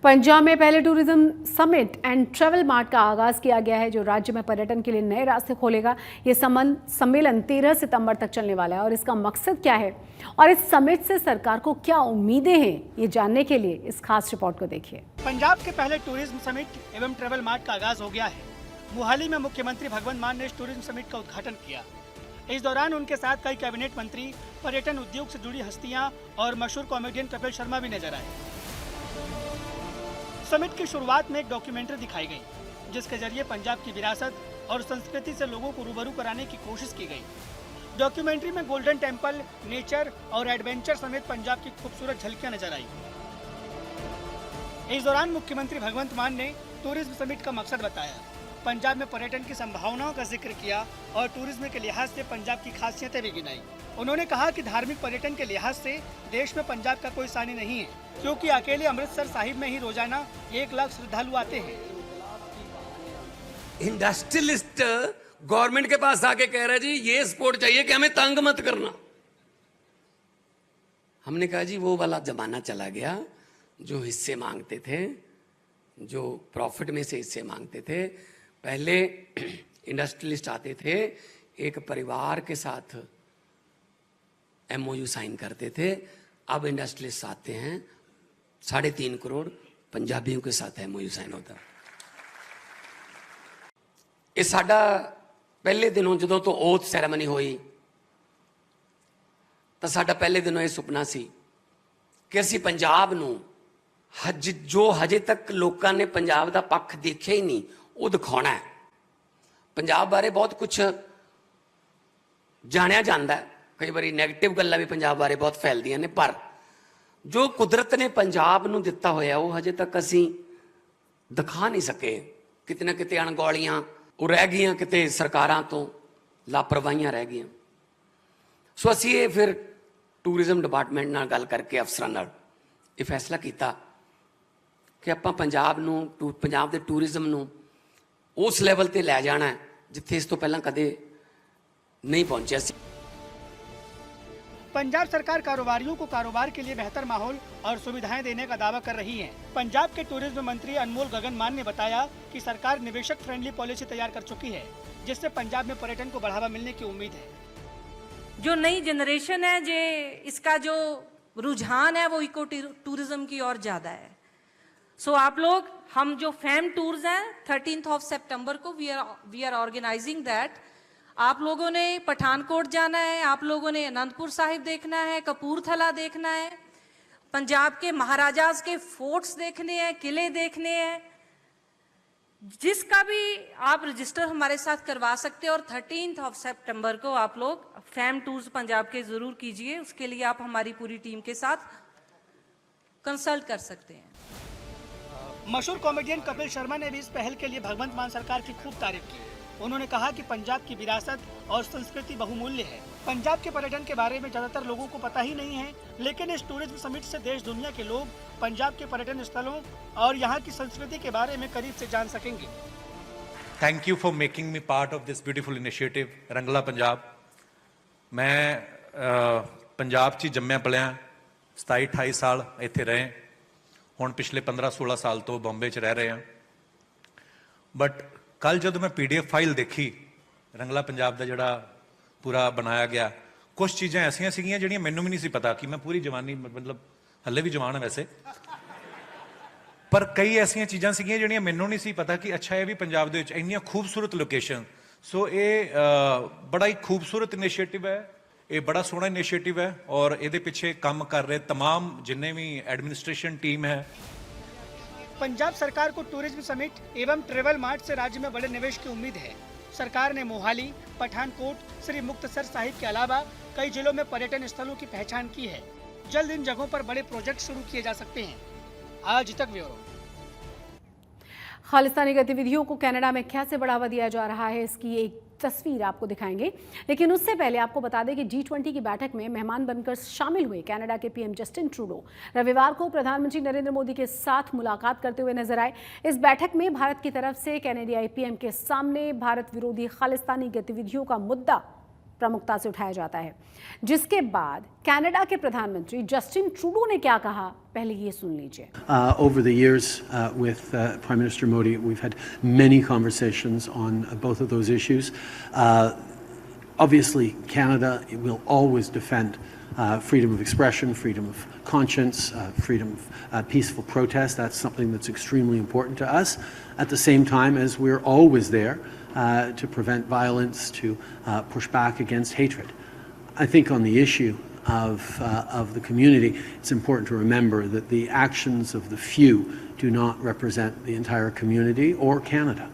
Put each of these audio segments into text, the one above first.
पंजाब में पहले tourism summit and travel mart का आगाज किया गया है, जो राज्य में पर्यटन के लिए नए रास्ते खोलेगा। ये सम्मेलन 13 सितंबर तक चलने वाला है और इसका मकसद क्या है और इस समिट से सरकार को क्या उम्मीदें हैं, ये जानने के लिए इस खास रिपोर्ट को देखिए। पंजाब के पहले टूरिज्म समिट एवं ट्रैवल मार्ट का आगाज हो गया है। मोहाली में मुख्यमंत्री भगवंत मान ने इस टूरिज्म समिट का उद्घाटन किया। इस दौरान उनके साथ कई कैबिनेट मंत्री, पर्यटन उद्योग से जुड़ी हस्तियां और मशहूर कॉमेडियन कपिल शर्मा भी नजर आए। समिट की शुरुआत में एक डॉक्यूमेंट्री दिखाई गई, जिसके जरिए पंजाब की विरासत और संस्कृति से लोगों को रूबरू कराने की कोशिश की गई। डॉक्यूमेंट्री में गोल्डन टेम्पल, नेचर और एडवेंचर समेत पंजाब की खूबसूरत झलकियां नजर आई। इस दौरान मुख्यमंत्री भगवंत मान ने टूरिज्म समिट का मकसद बताया, पंजाब में पर्यटन की संभावनाओं का जिक्र किया और टूरिज्म के लिहाज से पंजाब की खासियतें भी गिनाई। उन्होंने कहा कि धार्मिक पर्यटन के लिहाज से देश में पंजाब का कोई सानी नहीं है, क्योंकि अकेले अमृतसर साहिब में ही रोजाना 1 लाख श्रद्धालु आते हैं। इंडस्ट्रियलिस्ट गवर्नमेंट के पास आके कह रहा है जी ये सपोर्ट चाहिए कि हमें तंग मत करना। हमने कहा जी वो वाला जमाना चला गया जो हिस्से मांगते थे, जो प्रॉफिट में से हिस्से मांगते थे। पहले इंडस्ट्रियलिस्ट आते थे, एक परिवार के साथ MOU साइन करते थे। अब इंडस्ट्रियलिस्ट आते हैं, 3.5 करोड़ पंजाबियों के साथ MOU साइन होता। ਇਹ ਸਾਡਾ ਪਹਿਲੇ ਦਿਨੋਂ ਜਦੋਂ ਤੋਂ ਓਥ ਸੈਰੇਮਨੀ ਹੋਈ ਤਾਂ ਸਾਡਾ ਪਹਿਲੇ ਦਿਨੋਂ ਇਹ ਸੁਪਨਾ ਸੀ ਕਿ ਅਸੀਂ ਪੰਜਾਬ ਨੂੰ ਜੋ ਹਜੇ ਤੱਕ ਲੋਕਾਂ ਨੇ ਪੰਜਾਬ ਦਾ ਪੱਖ ਦੇਖਿਆ ਹੀ ਨਹੀਂ, ਉਹ ਦਿਖਾਉਣਾ ਹੈ। ਪੰਜਾਬ ਬਾਰੇ ਬਹੁਤ ਕੁਝ ਜਾਣਿਆ ਜਾਂਦਾ ਹੈ, ਕਈ ਵਾਰੀ ਨੈਗੇਟਿਵ ਗੱਲਾਂ ਵੀ ਪੰਜਾਬ ਬਾਰੇ ਬਹੁਤ ਫੈਲਦੀਆਂ ਨੇ, ਪਰ ਜੋ ਕੁਦਰਤ ਨੇ ਪੰਜਾਬ ਨੂੰ ਦਿੱਤਾ ਹੋਇਆ ਉਹ ਹਜੇ ਤੱਕ ਅਸੀਂ ਦਿਖਾ ਨਹੀਂ ਸਕੇ। ਕਿਤੇ ਨਾ ਕਿਤੇ ਅਣਗੌਲੀਆਂ ਉਹ ਰਹਿ ਗਈਆਂ, ਕਿਤੇ ਸਰਕਾਰਾਂ ਤੋਂ ਲਾਪਰਵਾਹੀਆਂ ਰਹਿ ਗਈਆਂ। ਸੋ ਅਸੀਂ ਇਹ ਫਿਰ ਟੂਰਿਜ਼ਮ ਡਿਪਾਰਟਮੈਂਟ ਨਾਲ ਗੱਲ ਕਰਕੇ ਅਫਸਰਾਂ ਨਾਲ ਇਹ ਫੈਸਲਾ ਕੀਤਾ ਕਿ ਆਪਾਂ ਪੰਜਾਬ ਦੇ ਟੂਰਿਜ਼ਮ ਨੂੰ ਉਸ ਲੈਵਲ ਤੇ ਲੈ ਜਾਣਾ ਜਿੱਥੇ ਇਸ ਤੋਂ ਪਹਿਲਾਂ ਕਦੇ नहीं पहुंचे। पंजाब सरकार कारोबारियों को कारोबार के लिए बेहतर माहौल और सुविधाएं देने का दावा कर रही है। पंजाब के टूरिज्म मंत्री अनमोल गगन मान ने बताया कि सरकार निवेशक फ्रेंडली पॉलिसी तैयार कर चुकी है, जिससे पंजाब में पर्यटन को बढ़ावा मिलने की उम्मीद है। जो नई जनरेशन है, जे इसका जो रुझान है वो इको टूरिज्म की ओर ज्यादा है। सो आप लोग, हम जो फैम टूर्स हैं 13 सितंबर को वी आर ऑर्गेनाइजिंग दैट। आप लोगों ने पठानकोट जाना है, आप लोगों ने अनंतपुर साहिब देखना है, कपूरथला देखना है, पंजाब के महाराजाज के फोर्ट्स देखने हैं, किले देखने हैं। जिसका भी आप रजिस्टर हमारे साथ करवा सकते हैं और 13 सितंबर को आप लोग फैम टूर्स पंजाब के जरूर कीजिए। उसके लिए आप हमारी पूरी टीम के साथ कंसल्ट कर सकते हैं। मशहूर कॉमेडियन कपिल शर्मा ने भी इस पहल के लिए भगवंत मान सरकार की खूब तारीफ की। उन्होंने कहा कि पंजाब की विरासत और संस्कृति बहुमूल्य है। पंजाब के पर्यटन के बारे में ज्यादातर लोगों को पता ही नहीं है, लेकिन इस टूरिज्म समिट से देश दुनिया के लोग पंजाब के पर्यटन स्थलों और यहाँ की संस्कृति के बारे में करीब से जान सकेंगे। Thank you for making me part of this beautiful initiative Rangla Punjab. मैं पंजाब च जम्मिया पलिया, 27-28 साल इत्थे रहे, हुण पिछले 15-16 साल तो बॉम्बे च रह रहे हैं। बट कल जब मैं PDF फाइल देखी रंगला पंजाब का जोड़ा पूरा बनाया गया, कुछ चीज़ां ऐसियां सीगियां जिहड़ियां मैनूं भी नहीं सी पता कि मैं पूरी जवानी, मतलब हले भी जवान है वैसे, पर कई ऐसियां चीज़ां सीगियां जिहड़ियां मैनूं नहीं सी पता कि अच्छा ये भी पंजाब दे विच इन्नियां खूबसूरत लोकेशन। सो ये बड़ा ही खूबसूरत इनिशिएटिव है, ये बड़ा सोहना इनिशिएटिव है और ये पिछे काम कर रहे तमाम जिन्ने भी एडमिनिस्ट्रेशन टीम है। पंजाब सरकार को टूरिज्म समिट एवं ट्रैवल मार्ट से राज्य में बड़े निवेश की उम्मीद है। सरकार ने मोहाली, पठानकोट, श्री मुक्तसर साहिब के अलावा कई जिलों में पर्यटन स्थलों की पहचान की है। जल्द इन जगहों पर बड़े प्रोजेक्ट शुरू किए जा सकते हैं। आज तक ब्यूरो। खालिस्तानी गतिविधियों को कनाडा में कैसे बढ़ावा दिया जा रहा है, इसकी एक तस्वीर आपको दिखाएंगे, लेकिन उससे पहले आपको बता दें कि G20 की बैठक में मेहमान बनकर शामिल हुए कनाडा के PM जस्टिन ट्रूडो रविवार को प्रधानमंत्री नरेंद्र मोदी के साथ मुलाकात करते हुए नजर आए। इस बैठक में भारत की तरफ से कनाडियाई PM के सामने भारत विरोधी खालिस्तानी गतिविधियों का मुद्दा प्रमुखता से उठाया जाता है। जिसके बाद कनाडा के प्रधानमंत्री जस्टिन ट्रूडो ने क्या कहा, पहले ये सुन लीजिए। Over the years with Prime Minister Modi, we've had many conversations on both of those issues. Obviously, Canada will always defend freedom of expression, freedom of conscience, freedom of peaceful protest. That's something that's extremely important to us. At the same time as we're always there to prevent violence, to push back against hatred. I think on the issue of the community, it's important to remember that the actions of the few do not represent the entire community or Canada.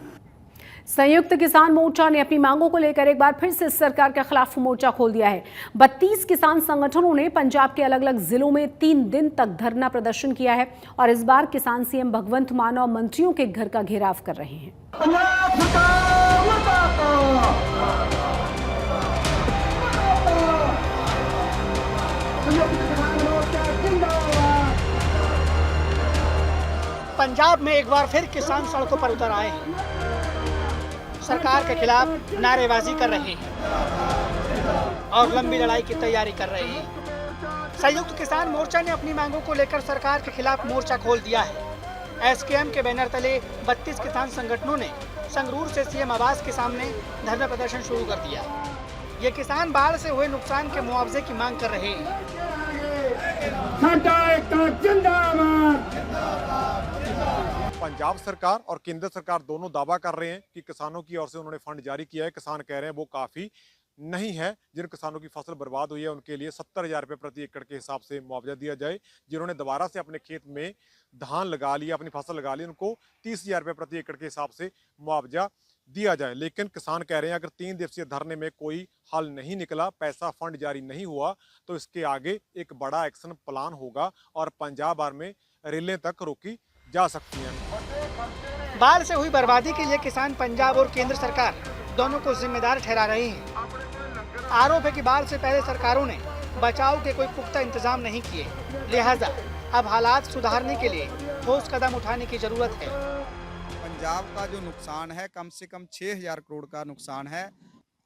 संयुक्त किसान मोर्चा ने अपनी मांगों को लेकर एक बार फिर से सरकार के खिलाफ मोर्चा खोल दिया है। 32 किसान संगठनों ने पंजाब के अलग अलग जिलों में 3 दिन तक धरना प्रदर्शन किया है और इस बार किसान सीएम भगवंत मान और मंत्रियों के घर का घेराव कर रहे हैं। पंजाब में एक बार फिर किसान सड़कों पर उतर आए हैं, सरकार के खिलाफ नारेबाजी कर रहे हैं और लंबी लड़ाई की तैयारी कर रहे हैं। संयुक्त किसान मोर्चा ने अपनी मांगों को लेकर सरकार के खिलाफ मोर्चा खोल दिया है। एसकेएम के बैनर तले 32 किसान संगठनों ने संगरूर से सीएम आवास के सामने धरना प्रदर्शन शुरू कर दिया। ये किसान बाढ़ से हुए नुकसान के मुआवजे की मांग कर रहे हैं। पंजाब सरकार और केंद्र सरकार दोनों दावा कर रहे हैं कि किसानों की ओर से उन्होंने फंड जारी किया है। किसान कह रहे हैं वो काफ़ी नहीं है। जिन किसानों की फसल बर्बाद हुई है उनके लिए 70,000 रुपये प्रति एकड़ के हिसाब से मुआवजा दिया जाए। जिन्होंने दोबारा से अपने खेत में धान लगा लिया, अपनी फसल लगा ली, उनको 30,000 रुपये प्रति एकड़ के हिसाब से मुआवजा दिया जाए। लेकिन किसान कह रहे हैं अगर 3 दिवसीय धरने में कोई हल नहीं निकला, पैसा फंड जारी नहीं हुआ, तो इसके आगे एक बड़ा एक्शन प्लान होगा और पंजाब भर में रेलें तक रोकी जा सकती हैं। बाढ़ से हुई बर्बादी के लिए किसान पंजाब और केंद्र सरकार दोनों को जिम्मेदार ठहरा रहे हैं। आरोप है कि बाढ़ से पहले सरकारों ने बचाव के कोई पुख्ता इंतजाम नहीं किए, लिहाजा अब हालात सुधारने के लिए ठोस कदम उठाने की जरूरत है। पंजाब का जो नुकसान है कम से कम 6,000 करोड़ का नुकसान है।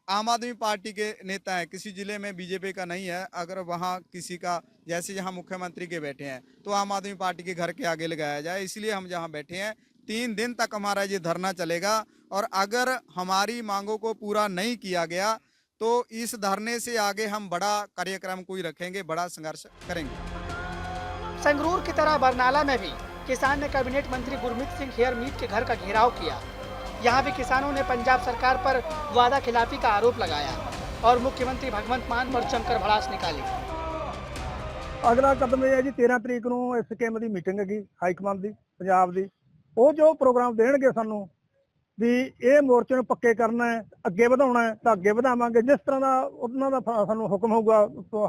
आम आदमी पार्टी के नेता हैं, किसी जिले में बीजेपी का नहीं है। अगर वहाँ किसी का, जैसे यहाँ मुख्यमंत्री के बैठे हैं, तो आम आदमी पार्टी के घर के आगे लगाया जाए। इसलिए हम जहाँ बैठे हैं 3 दिन तक हमारा ये धरना चलेगा और अगर हमारी मांगों को पूरा नहीं किया गया तो इस धरने से आगे हम बड़ा कार्यक्रम कोई रखेंगे, बड़ा संघर्ष करेंगे। संगरूर की तरह बरनाला में भी किसान ने कैबिनेट मंत्री गुरमीत सिंह हेयर मीट के घर का घेराव किया। यहाँ भी किसानों ने पंजाब सरकार पर वादा खिलाफी का आरोप लगाया और मुख्यमंत्री भगवंत मान पर जमकर भड़ास निकाली। अगला कदम यह है जी 13 तरीक ਨੂੰ ਐਸਕੇਐਮ ਦੀ ਮੀਟਿੰਗ ਹੈਗੀ ਹਾਈ ਕਮਾਂਡ ਦੀ ਪੰਜਾਬ ਦੀ। ਉਹ ਜੋ ਪ੍ਰੋਗਰਾਮ ਦੇਣਗੇ ਸਾਨੂੰ ਵੀ ਇਹ ਮੋਰਚੇ ਨੂੰ ਪੱਕੇ ਕਰਨਾ ਹੈ, ਅੱਗੇ ਵਧਾਉਣਾ ਹੈ ਤਾਂ ਅੱਗੇ ਵਧਾਵਾਂਗੇ। ਜਿਸ ਤਰ੍ਹਾਂ ਦਾ ਉਹਨਾਂ ਦਾ ਸਾਨੂੰ ਹੁਕਮ ਹੋਊਗਾ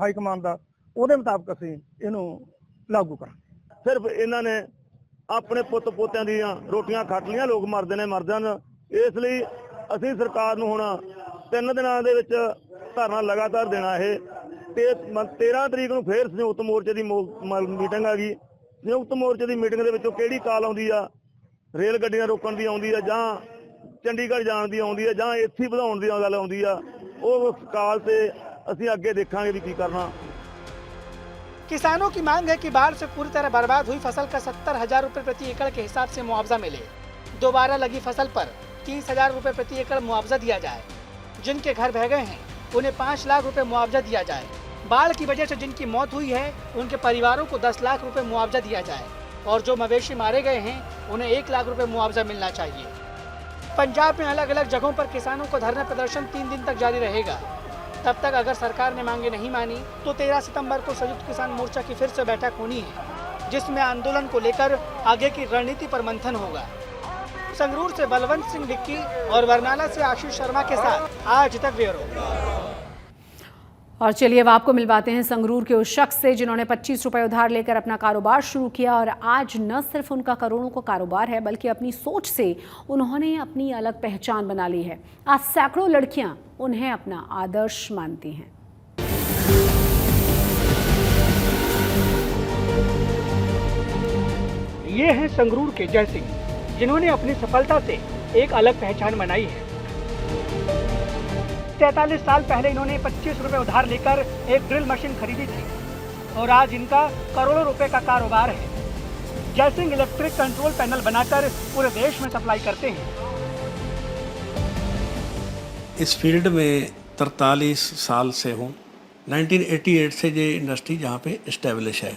ਹਾਈ ਕਮਾਂਡ ਦਾ, ਉਹਦੇ ਮੁਤਾਬਕ ਅਸੀਂ ਇਹਨੂੰ ਲਾਗੂ ਕਰਾਂਗੇ। ਸਿਰਫ ਇਹਨਾਂ ਨੇ ਆਪਣੇ ਪੁੱਤ ਪੋਤਿਆਂ ਦੀਆਂ ਰੋਟੀਆਂ ਖੱਟ ਲੀਆਂ, ਲੋਕ ਮਰਦੇ ਨੇ ਮਰ ਜਾਣ। ਇਸ ਲਈ ਅਸੀਂ ਸਰਕਾਰ ਨੂੰ ਹੁਣ 3 ਦਿਨਾਂ ਦੇ ਵਿੱਚ ਧਰਨਾ ਲਗਾਤਾਰ ਦੇਣਾ ਇਹ ਤੇ 13 ਤਰੀਕ ਨੂੰ ਫੇਰ ਸੰਯੁਕਤ ਮੋਰਚੇ ਦੀ ਮੀਟਿੰਗ ਆ ਗਈ। ਸੰਯੁਕਤ ਮੋਰਚੇ ਦੀ ਮੀਟਿੰਗ ਦੇ ਵਿੱਚੋਂ ਕਿਹੜੀ ਕਾਲ ਆਉਂਦੀ ਆ, ਰੇਲ ਗੱਡੀਆਂ ਰੋਕਣ ਦੀ ਆਉਂਦੀ ਆ ਜਾਂ ਚੰਡੀਗੜ੍ਹ ਜਾਣ ਦੀ ਆਉਂਦੀ ਆ ਜਾਂ ਇੱਥੇ ਵਧਾਉਣ ਦੀ ਗੱਲ ਆਉਂਦੀ ਆ, ਉਹ ਕਾਲ ਤੇ ਅਸੀਂ ਅੱਗੇ ਦੇਖਾਂਗੇ ਵੀ ਕੀ ਕਰਨਾ। किसानों की मांग है कि बाढ़ से पूरी तरह बर्बाद हुई फसल का 70,000 रुपये प्रति एकड़ के हिसाब से मुआवजा मिले। दोबारा लगी फसल पर 30,000 रुपये प्रति एकड़ मुआवजा दिया जाए। जिनके घर बह गए हैं उन्हें 5 लाख रुपए मुआवजा दिया जाए। बाढ़ की वजह से जिनकी मौत हुई है उनके परिवारों को 10 लाख रुपए मुआवजा दिया जाए और जो मवेशी मारे गए हैं उन्हें 1 लाख रुपए मुआवजा मिलना चाहिए। पंजाब में अलग अलग जगहों पर किसानों को धरना प्रदर्शन 3 दिन तक जारी रहेगा। तब तक अगर सरकार ने मांगे नहीं मानी तो 13 सितंबर को संयुक्त किसान मोर्चा की फिर से बैठक होनी है, जिसमें आंदोलन को लेकर आगे की रणनीति पर मंथन होगा। संगरूर से बलवंत सिंह विक्की और बरनाला से आशीष शर्मा के साथ आज तक ब्यूरो। और चलिए अब आपको मिलवाते हैं संगरूर के उस शख्स से जिन्होंने 25 रुपए उधार लेकर अपना कारोबार शुरू किया और आज न सिर्फ उनका करोड़ों का कारोबार है बल्कि अपनी सोच से उन्होंने अपनी अलग पहचान बना ली है। आज सैकड़ों लड़कियां उन्हें अपना आदर्श मानती हैं। ये हैं संगरूर के जय सिंह, जिन्होंने अपनी सफलता से एक अलग पहचान बनाई है। 43 साल पहले इन्होंने 25 रुपए उधार लेकर एक ड्रिल मशीन खरीदी थी और आज इनका करोड़ों रुपए का कारोबार है। जयसिंह इलेक्ट्रिक कंट्रोल पैनल बनाकर पूरे देश में सप्लाई करते हैं। इस फील्ड में 43 साल से हूँ। 1988 से ये इंडस्ट्री यहाँ पे इस्टेब्लिश है,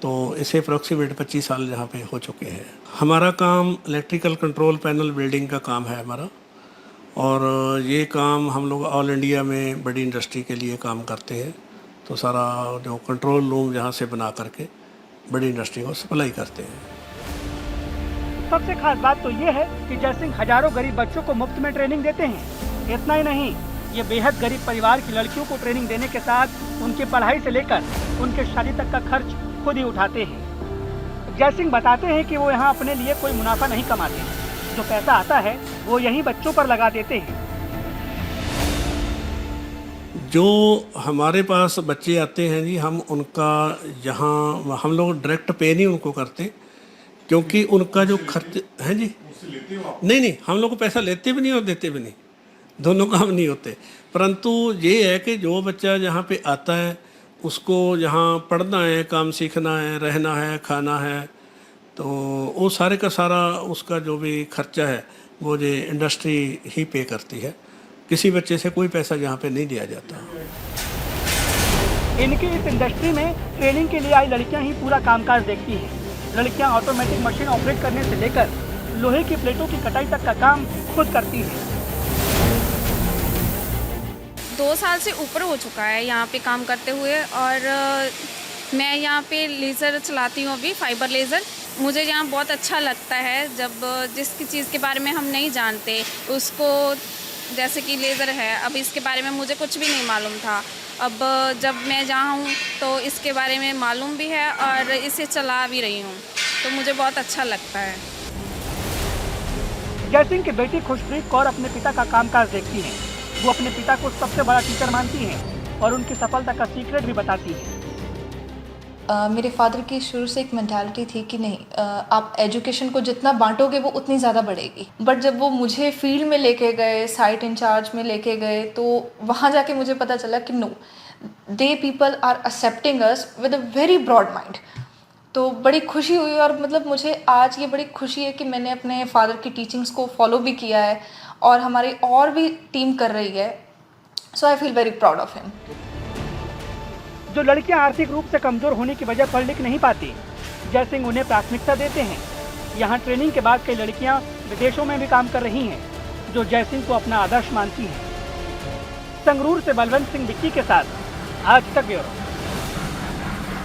तो इसे अप्रॉक्सीमेट 25 साल यहाँ पे हो चुके हैं। हमारा काम इलेक्ट्रिकल कंट्रोल पैनल बिल्डिंग का काम है हमारा, और ये काम हम लोग ऑल इंडिया में बड़ी इंडस्ट्री के लिए काम करते हैं। तो सारा जो कंट्रोल रूम यहाँ से बना करके बड़ी इंडस्ट्री को सप्लाई करते हैं। सबसे खास बात तो ये है कि जयसिंह हजारों गरीब बच्चों को मुफ्त में ट्रेनिंग देते हैं। इतना ही नहीं, ये बेहद गरीब परिवार की लड़कियों को ट्रेनिंग देने के साथ उनकी पढ़ाई से लेकर उनके शादी तक का खर्च खुद ही उठाते हैं। जयसिंह बताते हैं कि वो यहाँ अपने लिए कोई मुनाफा नहीं कमाते, जो पैसा आता है वो यही बच्चों पर लगा देते हैं। जो हमारे पास बच्चे आते हैं जी, हम उनका यहाँ हम लोग डायरेक्ट पे नहीं उनको करते, क्योंकि उनका जो खर्च है जी, नहीं, हम लोग को पैसा लेते भी नहीं और देते भी नहीं, दोनों काम नहीं होते। परंतु ये है कि जो बच्चा यहाँ पे आता है उसको यहाँ पढ़ना है, काम सीखना है, रहना है, खाना है, तो वो सारे का सारा उसका जो भी खर्चा है वो ये इंडस्ट्री ही पे करती है। किसी बच्चे से कोई पैसा यहाँ पे नहीं दिया जाता। इनकी इस इंडस्ट्री में ट्रेनिंग के लिए आई लड़कियां ही पूरा कामकाज देखती हैं। लड़कियां ऑटोमेटिक मशीन ऑपरेट करने से लेकर लोहे की प्लेटों की कटाई तक का काम खुद करती हैं। 2 साल से ऊपर हो चुका है यहाँ पे काम करते हुए, और मैं यहाँ पे लेज़र चलाती हूँ अभी, फाइबर लेज़र। मुझे यहाँ बहुत अच्छा लगता है जब जिसकी चीज़ के बारे में हम नहीं जानते उसको, जैसे कि लेज़र है, अब इसके बारे में मुझे कुछ भी नहीं मालूम था। अब जब मैं जहाँ हूँ तो इसके बारे में मालूम भी है और इसे चला भी रही हूँ, तो मुझे बहुत अच्छा लगता है। जयसिंह की बेटी खुशप्रीत कौर अपने पिता का कामकाज देखती हैं। वो अपने पिता को सबसे बड़ा टीचर मानती हैं और उनकी सफलता का सीक्रेट भी बताती हैं। मेरे फादर की शुरू से एक मेंटालिटी थी कि नहीं, आप एजुकेशन को जितना बांटोगे वो उतनी ज़्यादा बढ़ेगी। बट जब वो मुझे फील्ड में लेके गए, साइट इंचार्ज में लेके गए, तो वहाँ जाके मुझे पता चला कि no, they people are accepting us with a very broad mind. तो बड़ी खुशी हुई, और मतलब मुझे आज ये बड़ी खुशी है कि मैंने अपने फादर की टीचिंग्स को फॉलो भी किया है और हमारी और भी टीम कर रही है। So I feel very proud of him. जो लड़कियां आर्थिक रूप से कमजोर होने की वजह पढ़ लिख नहीं पाती, जयसिंह उन्हें प्राथमिकता देते हैं। यहाँ ट्रेनिंग के बाद कई लड़कियां विदेशों में भी काम कर रही हैं, जो जयसिंह को अपना आदर्श मानती हैं। संगरूर से बलवंत सिंह बिक्की के साथ आज तक ब्यूरो।